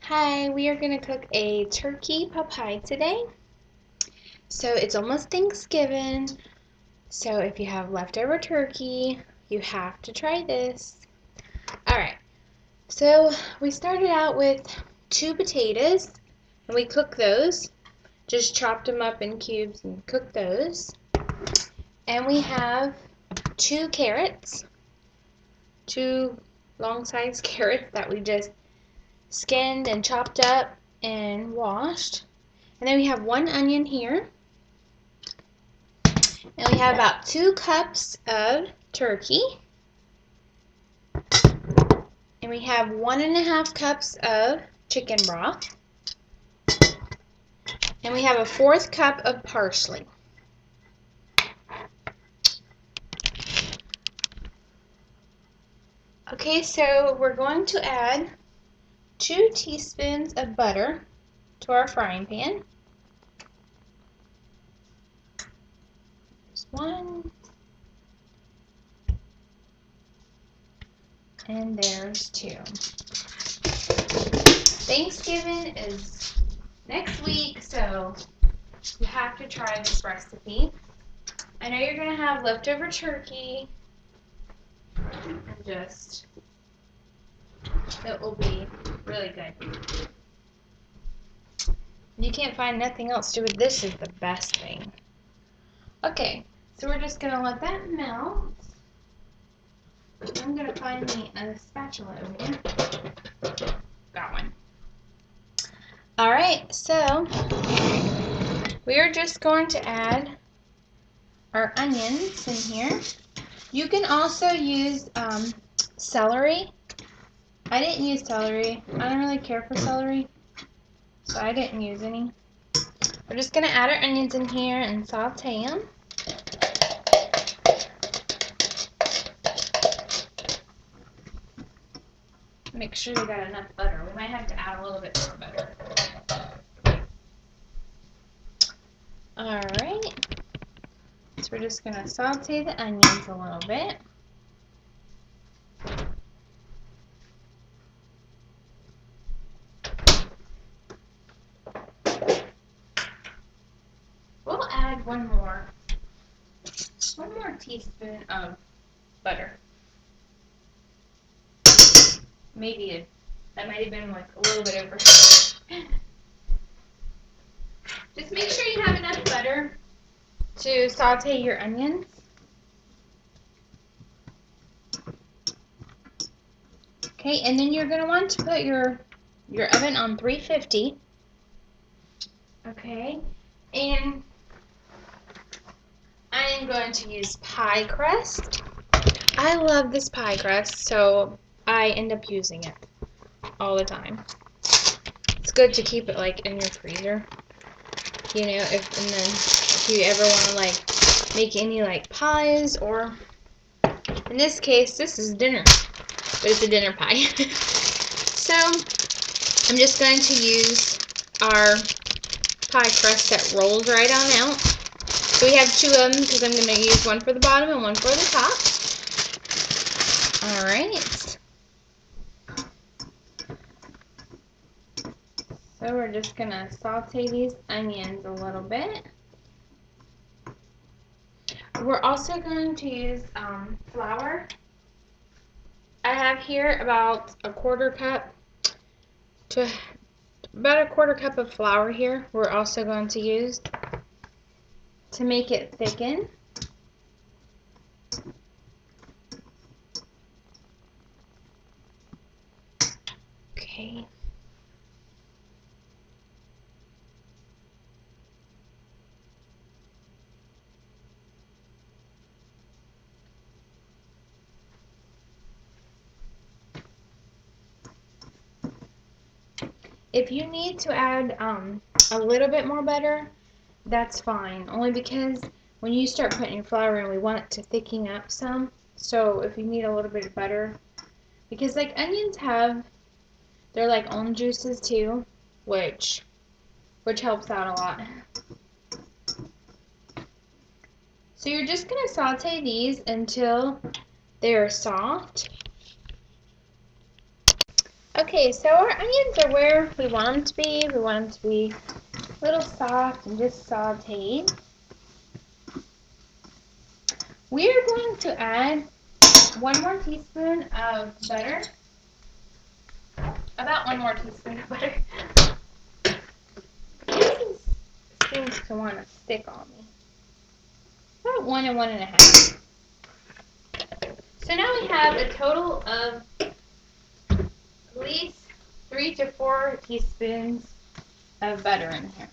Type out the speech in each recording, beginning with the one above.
Hi, we are going to cook a turkey pot pie today. So it's almost Thanksgiving, so if you have leftover turkey, you have to try this. Alright, so we started out with 2 potatoes, and we cooked those. Just chopped them up in cubes and cooked those. And we have 2 carrots, 2 long-sized carrots that we just skinned and chopped up and washed. And then we have 1 onion here. And we have about 2 cups of turkey. And we have 1.5 cups of chicken broth. And we have a 1/4 cup of parsley. Okay, so we're going to add 2 teaspoons of butter to our frying pan. There's 1. And there's 2. Thanksgiving is next week, so you have to try this recipe. I know you're going to have leftover turkey, and it will be really good. You can't find nothing else to do with this is the best thing. Okay, so we're just going to let that melt. I'm going to find me a spatula over here. Got one. Alright, so we are just going to add our onions in here. You can also use celery. I didn't use celery. I don't really care for celery, so I didn't use any. We're just going to add our onions in here and saute them. Make sure you got enough butter. We might have to add a little bit more butter. Alright, so we're just going to saute the onions a little bit. We'll add one more teaspoon of butter. Maybe that might have been like a little bit over. Just make sure you have enough butter to saute your onions. Okay, and then you're going to want to put your oven on 350. Okay, and I am going to use pie crust. I love this pie crust, so I end up using it all the time. It's good to keep it like in your freezer, you know. If you ever want to like make any like pies, or in this case, this is dinner, but it's a dinner pie. So I'm just going to use our pie crust that rolls right on out. So we have 2 of them because I'm going to use one for the bottom and one for the top. Alright. So we're just going to saute these onions a little bit. We're also going to use flour. I have here about a 1/4 cup to about a 1/4 cup of flour here. We're also going to use to make it thicken. Okay. If you need to add a little bit more butter, that's fine. Only because when you start putting your flour in, we want it to thicken up some. So if you need a little bit of butter, because like onions have their like own juices too, which helps out a lot. So you're just gonna saute these until they're soft. Okay, so our onions are where we want them to be. We want them to be a little soft and just sauteed. We are going to add 1 more teaspoon of butter. About 1 more teaspoon of butter. This seems to want to stick on me. About 1 and 1.5. So now we have a total of at least 3 to 4 teaspoons of butter in here.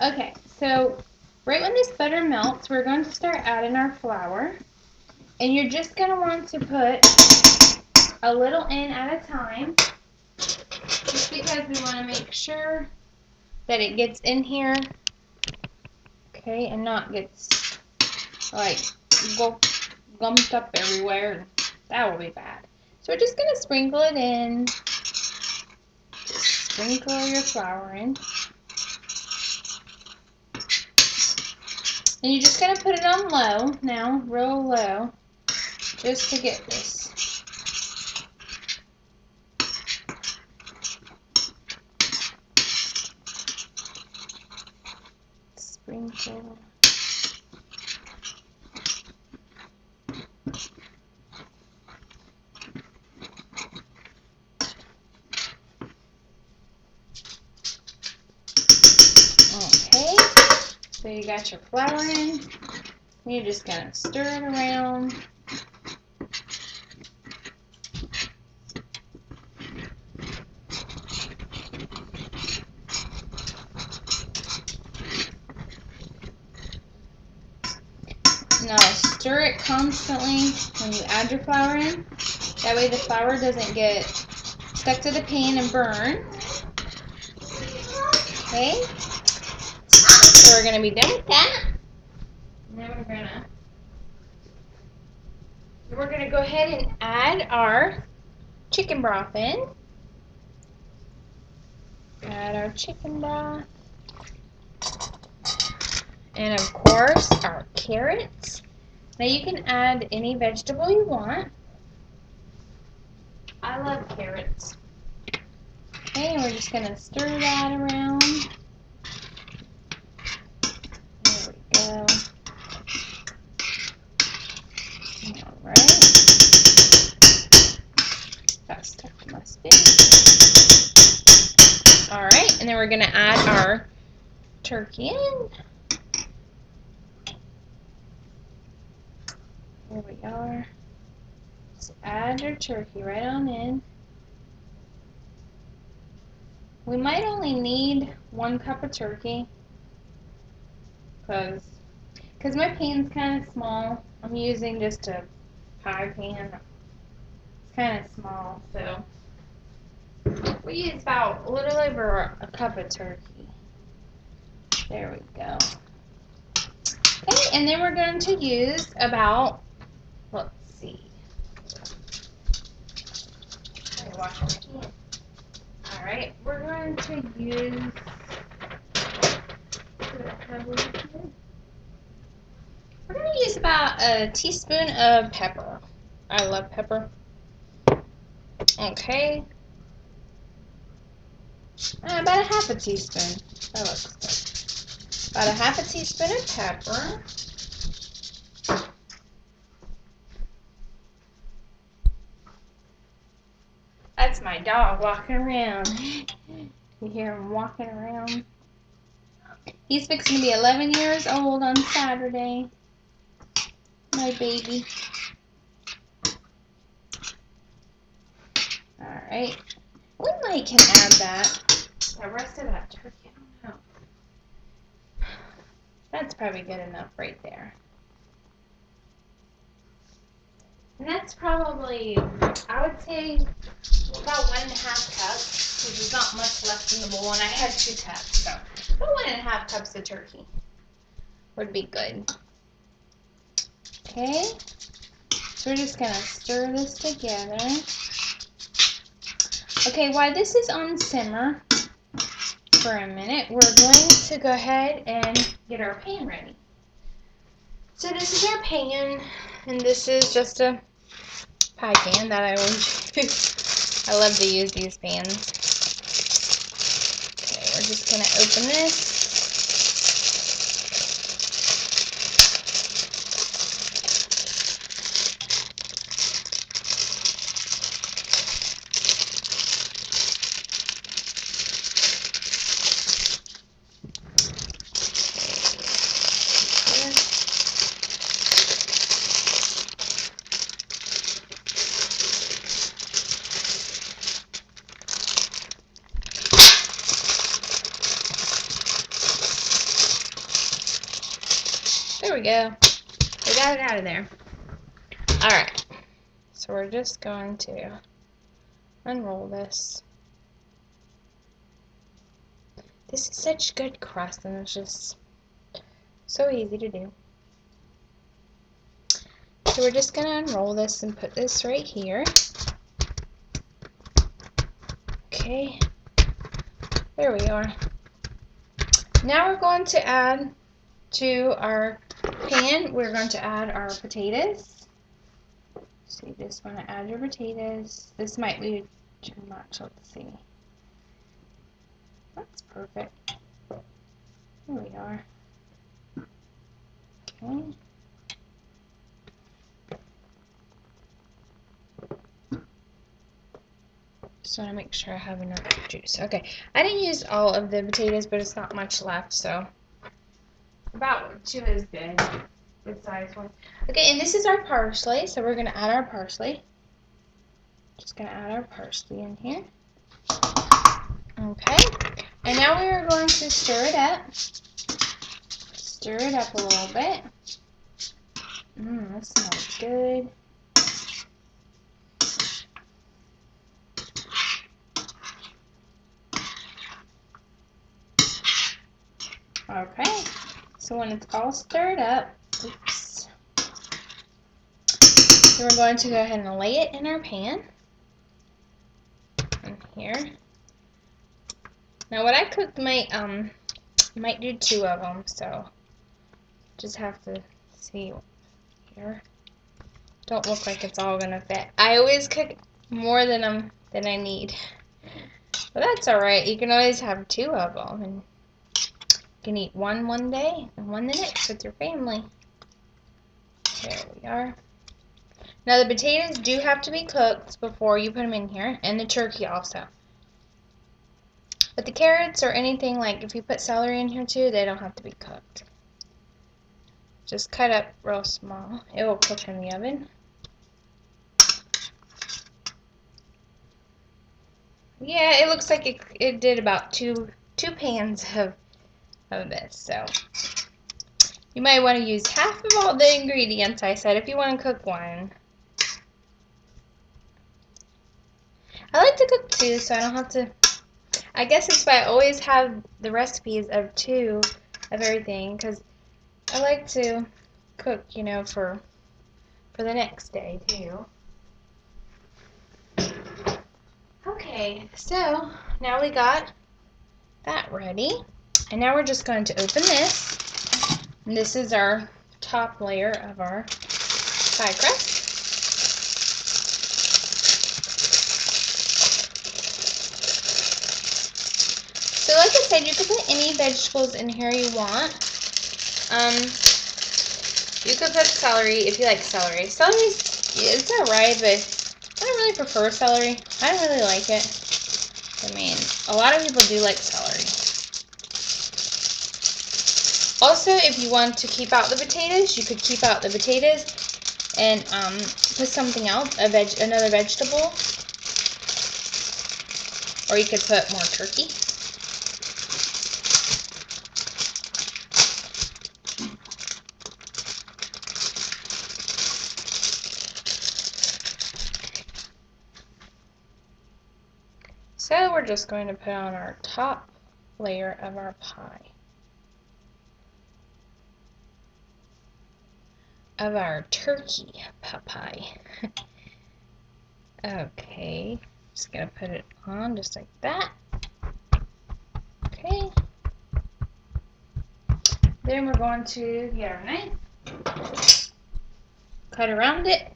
Okay, so right when this butter melts, we're going to start adding our flour. And you're just going to want to put a little in at a time, just because we want to make sure that it gets in here, okay, and not gets like gumped up everywhere. That will be bad. So we're just going to sprinkle it in. Just sprinkle your flour in. And you're just going to put it on low now, real low, just to get this. Sprinkle. Okay, so you got your flour in. You're just going to stir it around. Now stir it constantly when you add your flour in. That way the flour doesn't get stuck to the pan and burn. Okay, so we're going to be done with that. Now we're gonna go ahead and add our chicken broth in. Add our chicken broth. And of course, our carrots. Now you can add any vegetable you want. I love carrots. Okay, and we're just gonna stir that around. There we go. Alright. Got stuck in my spoon. Alright, and then we're gonna add our turkey in. There we are. Just add your turkey right on in. We might only need 1 cup of turkey because my pan's kind of small. I'm using just a pie pan. It's kind of small, so we use about a little over a cup of turkey. There we go. Okay, and then we're going to use about, let's see. Let me wash my hand. Alright, we're going to use, we're going to use about a teaspoon of pepper. I love pepper. Okay. About a half a teaspoon. That looks good. About a half a teaspoon of pepper. That's my dog walking around. You hear him walking around? He's fixing to be 11 years old on Saturday. My baby. Alright. We might can add the rest of that turkey. I don't know. That's probably good enough right there. And that's probably, I would say, about 1.5 cups, because there's not much left in the bowl, and I had 2 cups, so about 1.5 cups of turkey would be good. Okay, so we're just going to stir this together. Okay, while this is on simmer for a minute, we're going to go ahead and get our pan ready. So this is our pan, and this is just a pie pan that I always use. I love to use these pans. Okay, we're just going to open this. There we go. We got it out of there. Alright. So we're just going to unroll this. This is such good crust and it's just so easy to do. So we're just going to unroll this and put this right here. Okay. There we are. Now we're going to add to our pan, we're going to add our potatoes. So you just want to add your potatoes. This might be too much, let's see. That's perfect. Here we are. Okay. Just want to make sure I have enough juice. Okay, I didn't use all of the potatoes, but it's not much left, so about 2 is good. Good size one. Okay, and this is our parsley, so we're going to add our parsley. Just going to add our parsley in here. Okay, and now we are going to stir it up. Stir it up a little bit. That smells good. Okay, so when it's all stirred up, oops, then we're going to go ahead and lay it in our pan. In here. Now what I cooked might do 2 of them, so just have to see here. Don't look like it's all gonna fit. I always cook more than I need, but that's all right. You can always have 2 of them, and you can eat one day and one the next with your family. There we are. Now the potatoes do have to be cooked before you put them in here, and the turkey also. But the carrots or anything, like if you put celery in here too, they don't have to be cooked. Just cut up real small. It will cook in the oven. Yeah, it looks like it did about two pans of this. So you might want to use half of all the ingredients I said if you want to cook one. I like to cook 2 so I don't have to. I guess that's why I always have the recipes of 2 of everything, because I like to cook, you know, for the next day too. Okay, so now we got that ready, and now we're just going to open this. And this is our top layer of our pie crust. So like I said, you can put any vegetables in here you want. You could put celery if you like celery. Celery, it's alright, but I don't really prefer celery. I don't really like it. I mean, a lot of people do like celery. Also, if you want to keep out the potatoes, you could keep out the potatoes and put something else, another vegetable. Or you could put more turkey. So we're just going to put on our top layer of our pie. Of our turkey pie. Okay, just gonna put it on just like that. Okay. Then we're going to get our knife, cut around it.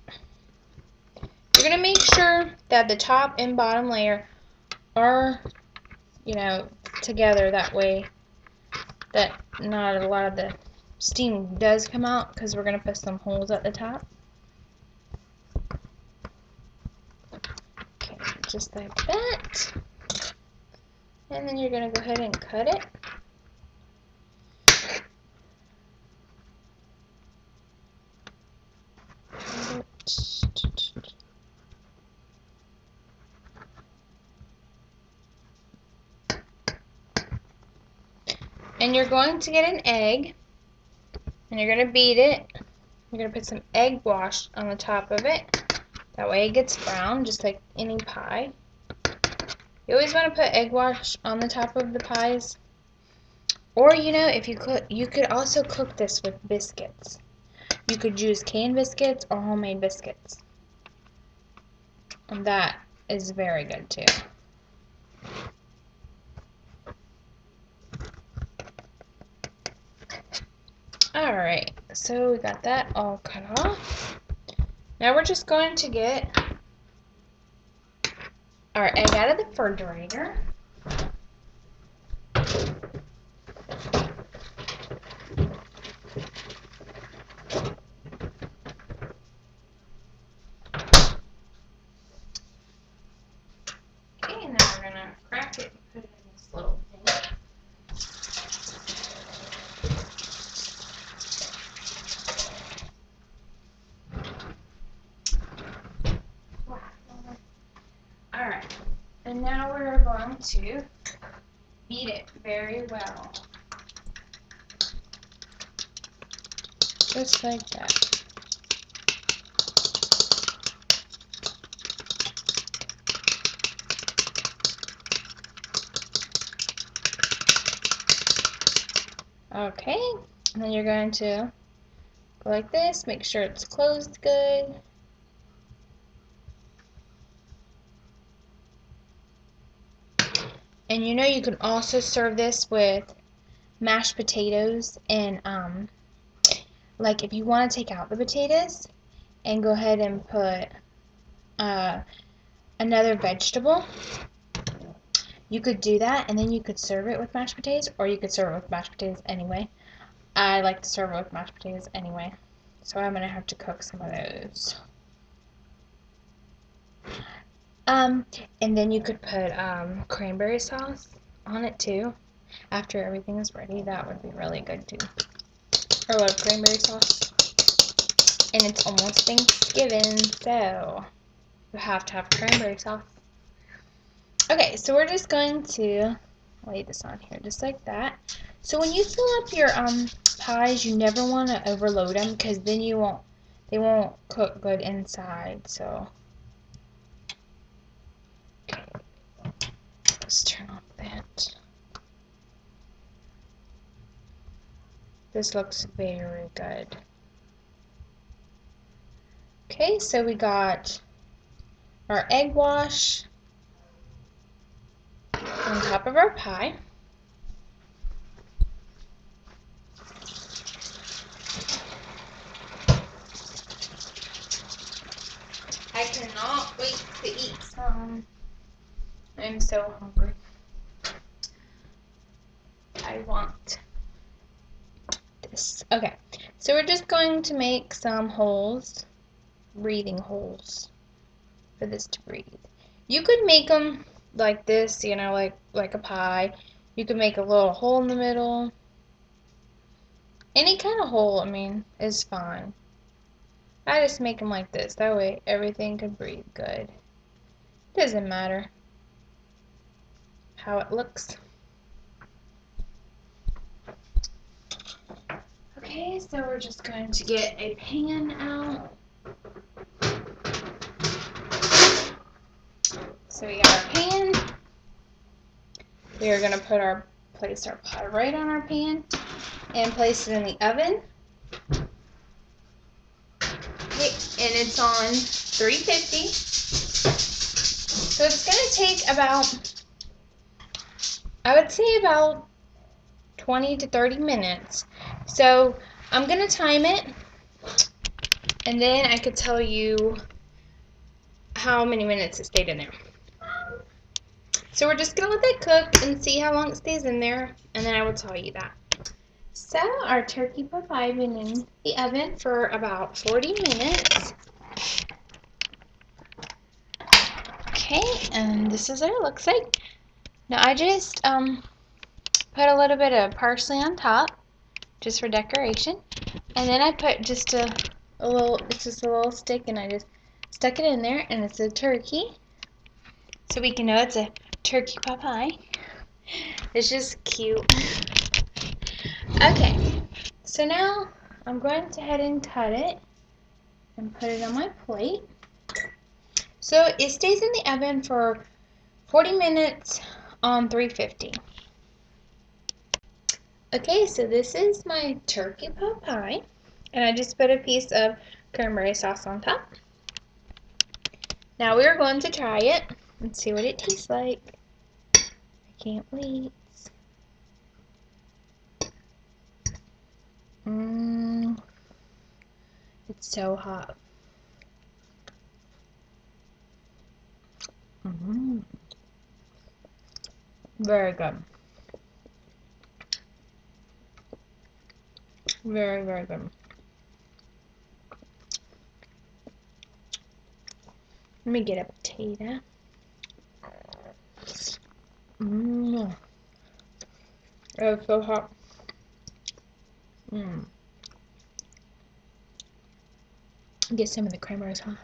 You're you're going to make sure that the top and bottom layer are, together, that way that not a lot of the steam does come out, because we're going to put some holes at the top. Okay, just like that. And then you're going to go ahead and cut it. And you're going to get an egg, and you're going to beat it. You're going to put some egg wash on the top of it. That way it gets brown, just like any pie. You always want to put egg wash on the top of the pies. Or, if you could, you could also cook this with biscuits. You could use canned biscuits or homemade biscuits. And that is very good too. Alright, so we got that all cut off. Now we're just going to get our egg out of the refrigerator. Okay, now we're going to crack it and put it in this little thing. Alright, and now we're going to beat it very well. Just like that. Okay, and then you're going to go like this, make sure it's closed good. And you can also serve this with mashed potatoes, and like if you want to take out the potatoes and go ahead and put another vegetable, you could do that, and then you could serve it with mashed potatoes, or you could serve it with mashed potatoes anyway. I like to serve it with mashed potatoes anyway, so I'm gonna have to cook some of those. And then you could put cranberry sauce on it too. After everything is ready, that would be really good too. I love cranberry sauce. And it's almost Thanksgiving, so you have to have cranberry sauce. Okay, so we're just going to lay this on here just like that. So when you fill up your pies, you never want to overload them, because then they won't cook good inside. So okay, let's turn off that. This looks very good. Okay, so we got our egg wash on top of our pie. I cannot wait to eat some. I'm so hungry. I want this. Okay, so we're just going to make some holes, breathing holes, for this to breathe. You could make them like this, like a pie. You could make a little hole in the middle. Any kind of hole, is fine. I just make them like this. That way everything can breathe good. Doesn't matter how it looks. Okay, so we're just going to get a pan out. So we got our pan. We are going to place our pie right on our pan and place it in the oven. Okay, and it's on 350. So it's going to take about, I would say about 20 to 30 minutes. So I'm going to time it, and then I could tell you how many minutes it stayed in there. So we're just going to let that cook and see how long it stays in there, and then I will tell you that. So our turkey pot pie has been in the oven for about 40 minutes. Okay, and this is what it looks like. Now I just put a little bit of parsley on top, just for decoration, and then I put just a little, it's just a little stick, and I just stuck it in there, and it's a turkey, so we can know it's a turkey pot pie. It's just cute. Okay, so now I'm going to head and cut it and put it on my plate. So it stays in the oven for 40 minutes on 350. Okay, so this is my turkey pot pie, and I just put a piece of cranberry sauce on top. Now we're going to try it and see what it tastes like. I can't wait. It's so hot. Very good. Very, very good. Let me get a potato. It's so hot. Get some of the cranberry sauce.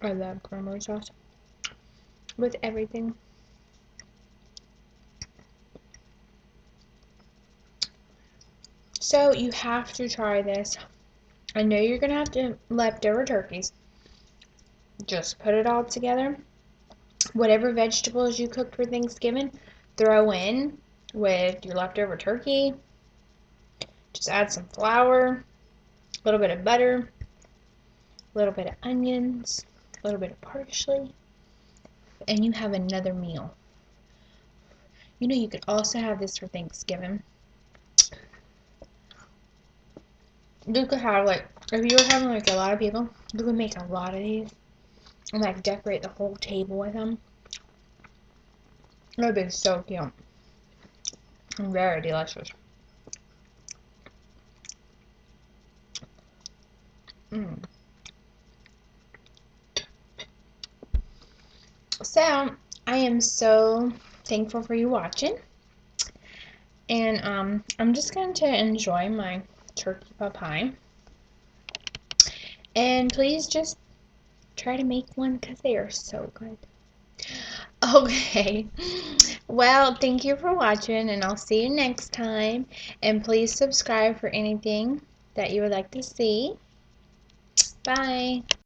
I love cranberry sauce with everything. So you have to try this. I know you're gonna have to leftover turkeys. Just put it all together. Whatever vegetables you cooked for Thanksgiving, throw in with your leftover turkey. Just add some flour, a little bit of butter, a little bit of onions, a little bit of parsley, and you have another meal. You know, you could also have this for Thanksgiving. You could have, like, if you were having, like, a lot of people, you could make a lot of these and, like, decorate the whole table with them. It would be so cute and very delicious. So, I am so thankful for you watching. And I'm just going to enjoy my turkey pot pie. And please just try to make one because they are so good. Okay. Well, thank you for watching, and I'll see you next time. And please subscribe for anything that you would like to see. Bye.